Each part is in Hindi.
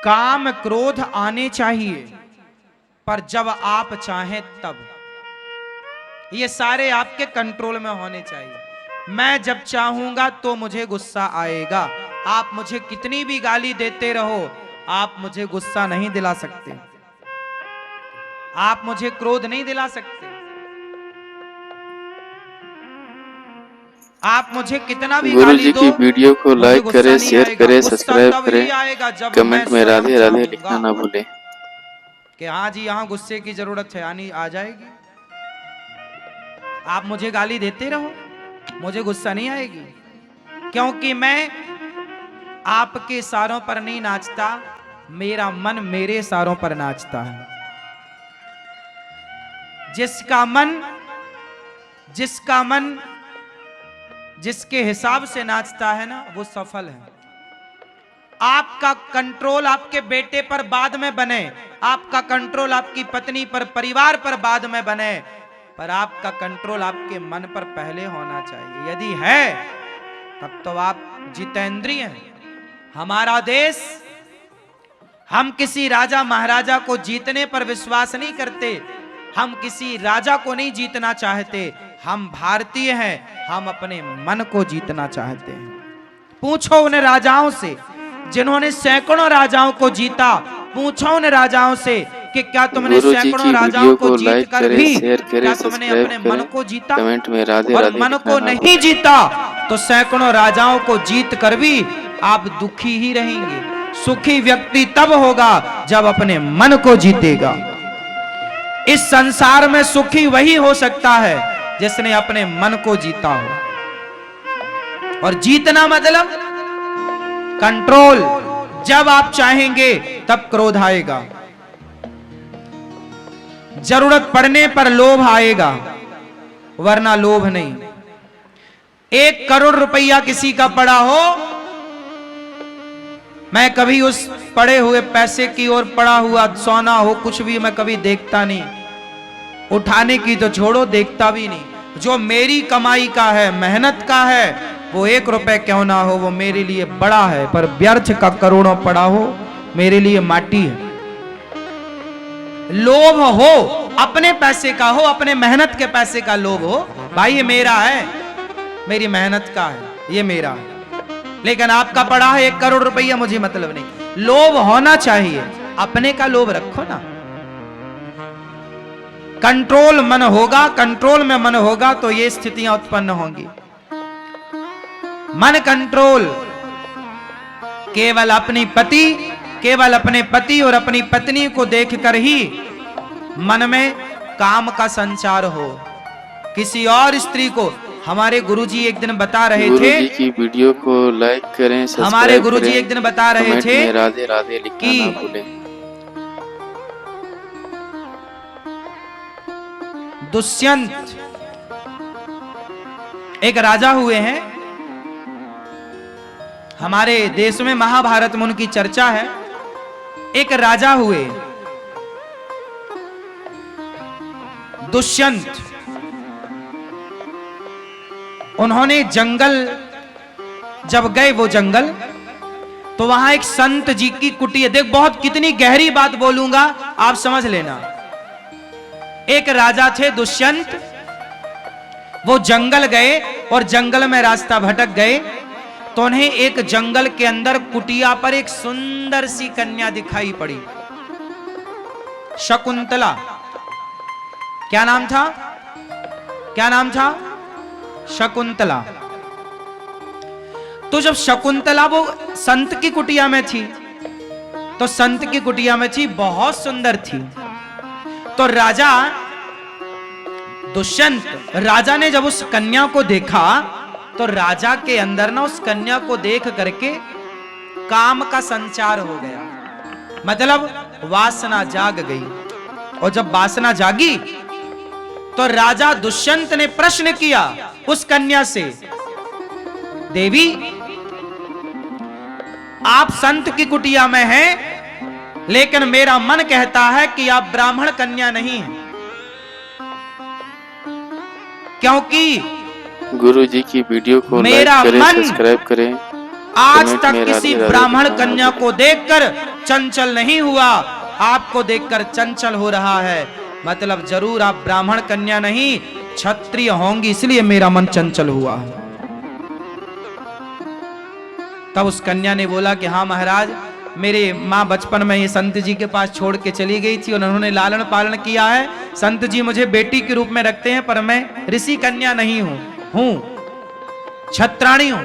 काम क्रोध आने चाहिए, पर जब आप चाहें तब। ये सारे आपके कंट्रोल में होने चाहिए। मैं जब चाहूंगा तो मुझे गुस्सा आएगा। आप मुझे कितनी भी गाली देते रहो, आप मुझे गुस्सा नहीं दिला सकते, आप मुझे क्रोध नहीं दिला सकते। आप मुझे कितना भी गुरु गाली जी दो, की वीडियो को लाइक करें, शेयर करें, गुस्सा सब्सक्राइब तब करें, ही आएगा जब कमेंट मैं में स्वयं राधे राधे लिखना चाहूंगा ना भूलें। कि हाँ जी यहाँ गुस्से की जरूरत है, यानी आ जाएगी। आप मुझे गाली देते रहो, मुझे गुस्सा नहीं आएगी, क्योंकि मैं आपके इशारों पर नहीं नाचता, मेरा मन मेरे इशारों पर नाचता है। जिसका मन जिसके हिसाब से नाचता है ना, वो सफल है। आपका कंट्रोल आपके बेटे पर बाद में बने, आपका कंट्रोल आपकी पत्नी पर, परिवार पर बाद में बने, पर आपका कंट्रोल आपके मन पर पहले होना चाहिए। यदि है तब तो आप जितेंद्रिय हैं। हमारा देश, हम किसी राजा महाराजा को जीतने पर विश्वास नहीं करते, हम किसी राजा को नहीं जीतना चाहते, हम भारतीय हैं, हम अपने मन को जीतना चाहते हैं। पूछो उन राजाओं से जिन्होंने सैकड़ों राजाओं को जीता, पूछो उन राजाओं से कि क्या तुमने सैकड़ों राजाओं को जीत कर भी क्या तुमने अपने मन को जीता? कमेंट में राधे और राधे मन को नहीं जीता तो सैकड़ों राजाओं को जीत कर भी आप दुखी ही रहेंगे। सुखी व्यक्ति तब होगा जब अपने मन को जीतेगा। इस संसार में सुखी वही हो सकता है जिसने अपने मन को जीता हो। और जीतना मतलब कंट्रोल। जब आप चाहेंगे तब क्रोध आएगा, जरूरत पड़ने पर लोभ आएगा, वरना लोभ नहीं। 1 करोड़ रुपया किसी का पड़ा हो, मैं कभी उस पड़े हुए पैसे की ओर, पड़ा हुआ सोना हो, कुछ भी मैं कभी देखता नहीं, उठाने की तो छोड़ो, देखता भी नहीं। जो मेरी कमाई का है, मेहनत का है, वो 1 रुपए क्यों ना हो, वो मेरे लिए बड़ा है, पर व्यर्थ का करोड़ों पड़ा हो मेरे लिए माटी है। लोभ हो, अपने पैसे का हो, अपने मेहनत के पैसे का लोभ हो, भाई ये मेरा है, मेरी मेहनत का है, ये मेरा है। लेकिन आपका पड़ा है 1 करोड़ रुपया, मुझे मतलब नहीं। लोभ होना चाहिए, अपने का लोभ रखो ना। कंट्रोल मन होगा, कंट्रोल में मन होगा तो ये स्थितियां उत्पन्न होंगी। मन कंट्रोल केवल अपने पति और अपनी पत्नी को देखकर ही मन में काम का संचार हो। किसी और स्त्री को, हमारे गुरुजी एक दिन बता रहे थे, गुरुजी की वीडियो को लाइक करें, हमारे गुरुजी एक दिन बता रहे थे राधे राधे लिखना ना भूलें। दुष्यंत एक राजा हुए हैं, हमारे देश में महाभारत में उनकी चर्चा है। एक राजा हुए दुष्यंत, उन्होंने जंगल जब गए, वो जंगल, तो वहां एक संत जी की कुटिया, देख बहुत कितनी गहरी बात बोलूंगा, आप समझ लेना। एक राजा थे दुष्यंत, वो जंगल गए और जंगल में रास्ता भटक गए, तो उन्हें एक जंगल के अंदर कुटिया पर एक सुंदर सी कन्या दिखाई पड़ी, शकुंतला। क्या नाम था? क्या नाम था? शकुंतला। तो जब शकुंतला वो संत की कुटिया में थी, तो संत की कुटिया में थी, बहुत सुंदर थी। तो राजा दुष्यंत, राजा ने जब उस कन्या को देखा, तो राजा के अंदर ना उस कन्या को देख करके काम का संचार हो गया, मतलब वासना जाग गई। और जब वासना जागी तो राजा दुष्यंत ने प्रश्न किया उस कन्या से, देवी आप संत की कुटिया में हैं, लेकिन मेरा मन कहता है कि आप ब्राह्मण कन्या नहीं हैं, क्योंकि गुरु जी की वीडियो को लाइक करें, सब्सक्राइब करें, आज कमेंट तक में किसी राधे राधे ब्राह्मण लिखना ना कन्या भूलें। को देखकर चंचल नहीं हुआ, आपको देखकर चंचल हो रहा है। मतलब जरूर आप ब्राह्मण कन्या नहीं क्षत्रिय होंगी, इसलिए मेरा मन चंचल हुआ है। तब उस कन्या ने बोला कि हाँ महाराज, मेरे माँ बचपन में ये संत जी के पास छोड़ के चली गई थी और उन्होंने लालन पालन किया है। संत जी मुझे बेटी के रूप में रखते हैं, पर मैं ऋषि कन्या नहीं हूं छत्राणी हूं।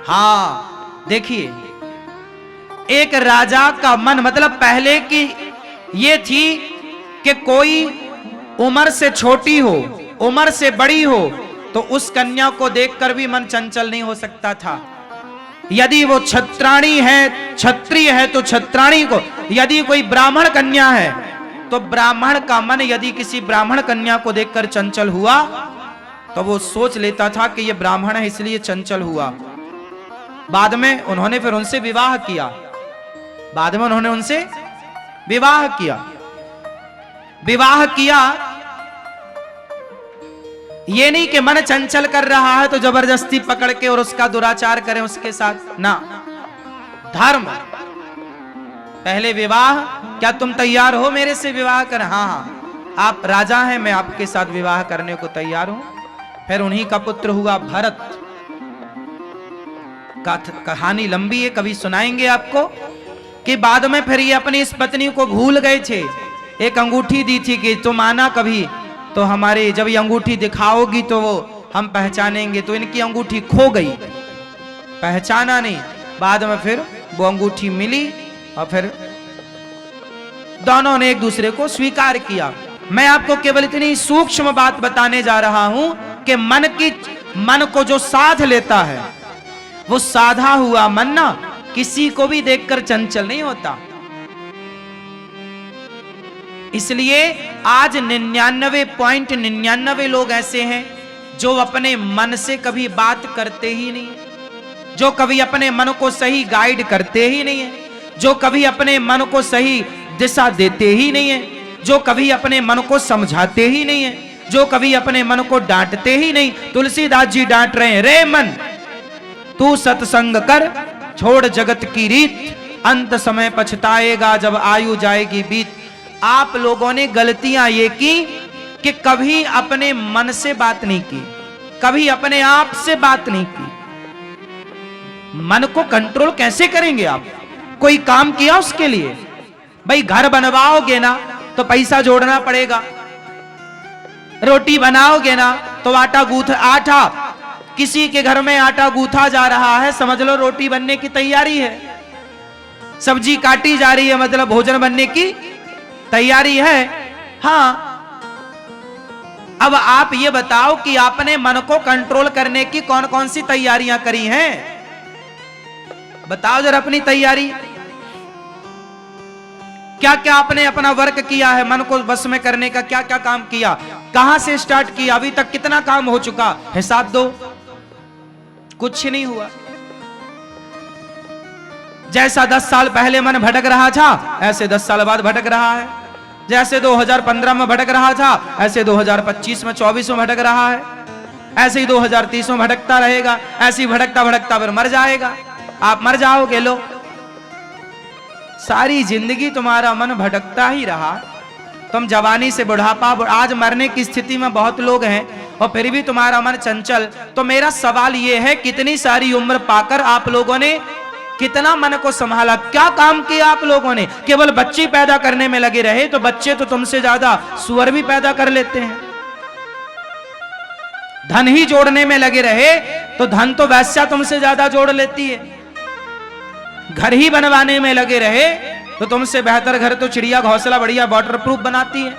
हाँ देखिए, एक राजा का मन, मतलब पहले की ये थी कि कोई उम्र से छोटी हो, उम्र से बड़ी हो, तो उस कन्या को देखकर भी मन चंचल नहीं हो सकता था। यदि वो छत्राणी है, क्षत्रिय है तो छत्राणी को, यदि कोई ब्राह्मण कन्या है तो ब्राह्मण का मन यदि किसी ब्राह्मण कन्या को देखकर चंचल हुआ तो वो सोच लेता था कि ये ब्राह्मण है इसलिए चंचल हुआ। बाद में उन्होंने फिर उनसे विवाह किया, बाद में उन्होंने उनसे विवाह किया। विवाह किया ये नहीं कि मन चंचल कर रहा है तो जबरदस्ती पकड़ के और उसका दुराचार करें उसके साथ ना। धर्म पहले विवाह, क्या तुम तैयार हो मेरे से विवाह कर? हाँ हाँ, आप राजा हैं, मैं आपके साथ विवाह करने को तैयार हूं। फिर उन्हीं का पुत्र हुआ भरत। कहानी लंबी है, कभी सुनाएंगे आपको कि बाद में फिर ये अपनी इस पत्नी को भूल गए थे। एक अंगूठी दी थी कि तुम आना कभी तो हमारे, जब ये अंगूठी दिखाओगी तो वो हम पहचानेंगे, तो इनकी अंगूठी खो गई, पहचाना नहीं। बाद में फिर वो अंगूठी मिली और फिर दोनों ने एक दूसरे को स्वीकार किया। मैं आपको केवल इतनी सूक्ष्म बात बताने जा रहा हूं कि मन को जो साध लेता है, वो साधा हुआ मन ना किसी को भी देखकर चंचल नहीं होता। इसलिए आज 99.99 लोग ऐसे हैं जो अपने मन से कभी बात करते ही नहीं है, जो कभी अपने मन को सही गाइड करते ही नहीं है, जो कभी अपने मन को सही दिशा देते ही नहीं है, जो कभी अपने मन को समझाते ही नहीं है, जो कभी अपने मन को डांटते ही नहीं। तुलसीदास जी डांट रहे हैं, रे मन तू सत्संग कर, छोड़ जगत की रीत, अंत समय पछताएगा जब आयु जाएगी बीत। आप लोगों ने गलतियां ये की कि कभी अपने मन से बात नहीं की, कभी अपने आप से बात नहीं की। मन को कंट्रोल कैसे करेंगे आप? कोई काम किया उसके लिए? भाई घर बनवाओगे ना तो पैसा जोड़ना पड़ेगा, रोटी बनाओगे ना तो आटा किसी के घर में आटा गूथा जा रहा है, समझ लो रोटी बनने की तैयारी है। सब्जी काटी जा रही है, मतलब भोजन बनने की तैयारी है। हाँ, अब आप ये बताओ कि आपने मन को कंट्रोल करने की कौन कौन सी तैयारियां करी हैं? बताओ जरा अपनी तैयारी, क्या क्या आपने अपना वर्क किया है मन को बस में करने का? क्या क्या काम किया, कहां से स्टार्ट किया, अभी तक कितना काम हो चुका, हिसाब दो। कुछ नहीं हुआ। जैसा 10 साल पहले मन भटक रहा था ऐसे 10 साल बाद भटक रहा है। जैसे 2015 में भटक रहा था ऐसे 2025 में 24 में भटक रहा है, ऐसे ही 2030 में भटकता रहेगा। ऐसे ही भटकता भटकता फिर मर जाएगा, आप मर जाओगे। लो, सारी जिंदगी तुम्हारा मन भटकता ही रहा। तुम जवानी से बुढ़ापा, आज मरने की स्थिति में बहुत लोग हैं और फिर भी तुम्हारा मन चंचल। तो मेरा सवाल यह है, कितनी सारी उम्र पाकर आप लोगों ने कितना मन को संभाला, क्या काम किया आप लोगों ने? केवल बच्चे पैदा करने में लगे रहे तो बच्चे तो तुमसे ज्यादा सुअर भी पैदा कर लेते हैं। धन ही जोड़ने में लगे रहे तो धन तो वैश्या तुमसे ज्यादा जोड़ लेती है। घर ही बनवाने में लगे रहे तो तुमसे बेहतर घर तो चिड़िया घोंसला बढ़िया वाटर प्रूफ बनाती है।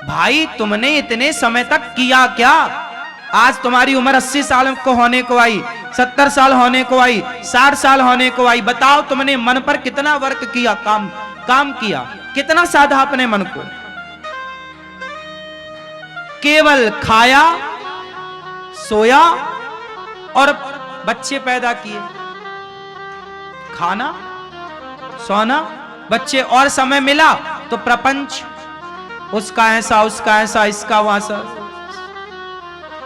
भाई तुमने इतने समय तक किया क्या? आज तुम्हारी उम्र 80 साल को होने को आई, 70 साल होने को आई, 60 साल होने को आई। बताओ तुमने मन पर कितना वर्क किया, काम किया, कितना साधा अपने मन को? केवल खाया, सोया और बच्चे पैदा किए। खाना, सोना, बच्चे, और समय मिला तो प्रपंच, उसका ऐसा, उसका ऐसा, इसका वैसा।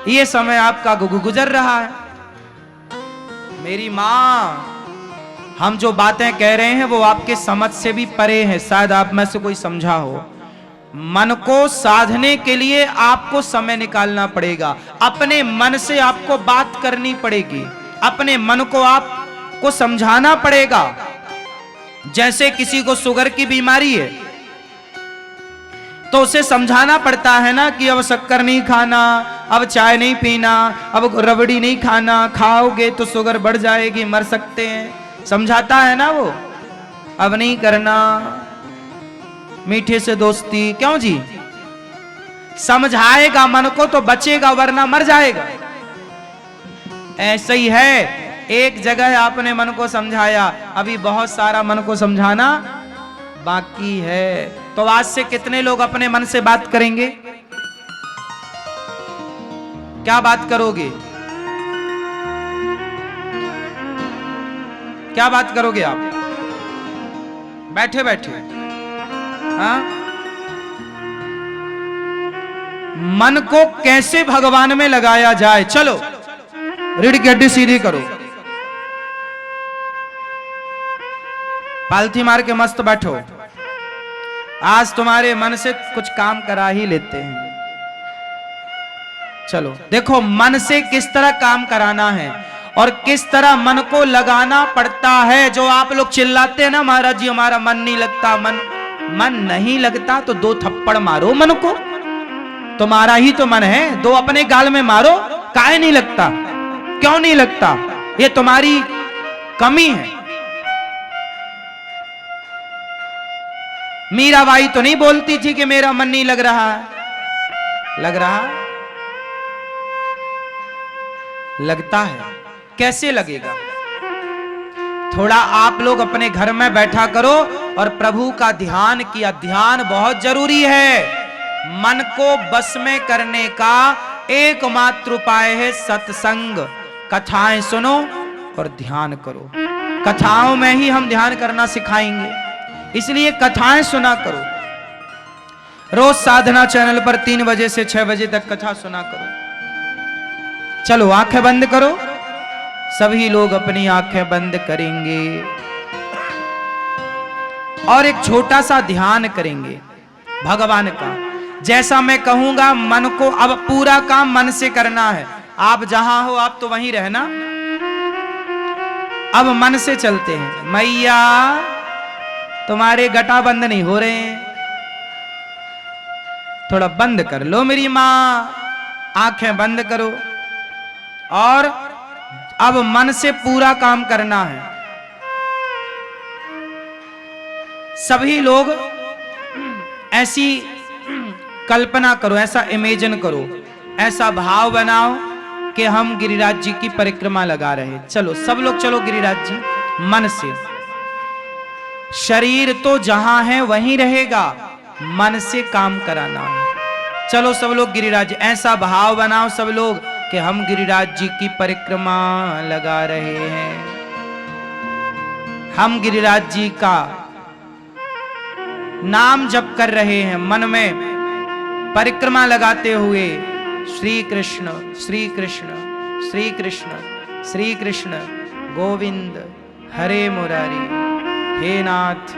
ये समय आपका गुजर रहा है। मेरी माँ, हम जो बातें कह रहे हैं वो आपके समझ से भी परे हैं, शायद आप में से कोई समझा हो। मन को साधने के लिए आपको समय निकालना पड़ेगा, अपने मन से आपको बात करनी पड़ेगी, अपने मन को आपको समझाना पड़ेगा। जैसे किसी को शुगर की बीमारी है तो उसे समझाना पड़ता है ना कि अब शक्कर नहीं खाना, अब चाय नहीं पीना, अब रबड़ी नहीं खाना, खाओगे तो शुगर बढ़ जाएगी, मर सकते हैं। समझाता है ना वो, अब नहीं करना, मीठे से दोस्ती, क्यों जी? समझाएगा मन को तो बचेगा, वरना मर जाएगा। ऐसा ही है, एक जगह आपने मन को समझाया, अभी बहुत सारा मन को समझाना बाकी है। तो आज से कितने लोग अपने मन से बात करेंगे? क्या बात करोगे? क्या बात करोगे आप बैठे बैठे? हाँ? मन को कैसे भगवान में लगाया जाए? चलो रीढ़ की हड्डी सीधी करो, पालथी मार के मस्त बैठो। आज तुम्हारे मन से कुछ काम करा ही लेते हैं। चलो देखो मन से किस तरह काम कराना है और किस तरह मन को लगाना पड़ता है। जो आप लोग चिल्लाते हैं ना, महाराज जी हमारा मन नहीं लगता, मन नहीं लगता तो 2 थप्पड़ मारो मन को, तुम्हारा ही तो मन है, 2 अपने गाल में मारो। काहे नहीं लगता? क्यों नहीं लगता? ये तुम्हारी कमी है। मीराबाई तो नहीं बोलती थी कि मेरा मन नहीं लग रहा है। लग रहा, लगता है। कैसे लगेगा? थोड़ा आप लोग अपने घर में बैठा करो और प्रभु का ध्यान किया। ध्यान बहुत जरूरी है। मन को बस में करने का एकमात्र उपाय है सत्संग। कथाएं सुनो और ध्यान करो। कथाओं में ही हम ध्यान करना सिखाएंगे, इसलिए कथाएं सुना करो। रोज साधना चैनल पर 3 बजे से 6 बजे तक कथा सुना करो। चलो आंखें बंद करो, सभी लोग अपनी आंखें बंद करेंगे और एक छोटा सा ध्यान करेंगे भगवान का। जैसा मैं कहूंगा मन को, अब पूरा काम मन से करना है। आप जहां हो आप तो वहीं रहना। अब मन से चलते हैं। मैया तुम्हारे गटा बंद नहीं हो रहे हैं, थोड़ा बंद कर लो मेरी माँ, आंखें बंद करो। और अब मन से पूरा काम करना है। सभी लोग ऐसी कल्पना करो, ऐसा इमेजिन करो, ऐसा भाव बनाओ कि हम गिरिराज जी की परिक्रमा लगा रहे। चलो सब लोग चलो गिरिराज जी मन से। शरीर तो जहां है वहीं रहेगा, मन से काम कराना है। चलो सब लोग गिरिराज, ऐसा भाव बनाओ सब लोग कि हम गिरिराज जी की परिक्रमा लगा रहे हैं। हम गिरिराज जी का नाम जप कर रहे हैं, मन में परिक्रमा लगाते हुए श्री कृष्ण श्री कृष्ण श्री कृष्ण श्री कृष्ण गोविंद हरे मुरारी, हे नाथ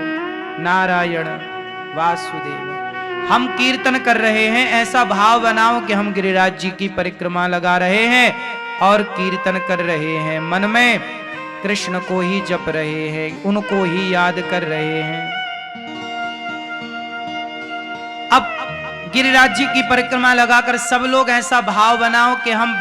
नारायण वासुदेव। हम कीर्तन कर रहे हैं, ऐसा भाव बनाओ कि हम गिरिराज जी की परिक्रमा लगा रहे हैं और कीर्तन कर रहे हैं। मन में कृष्ण को ही जप रहे हैं, उनको ही याद कर रहे हैं। अब गिरिराज जी की परिक्रमा लगाकर सब लोग ऐसा भाव बनाओ कि हम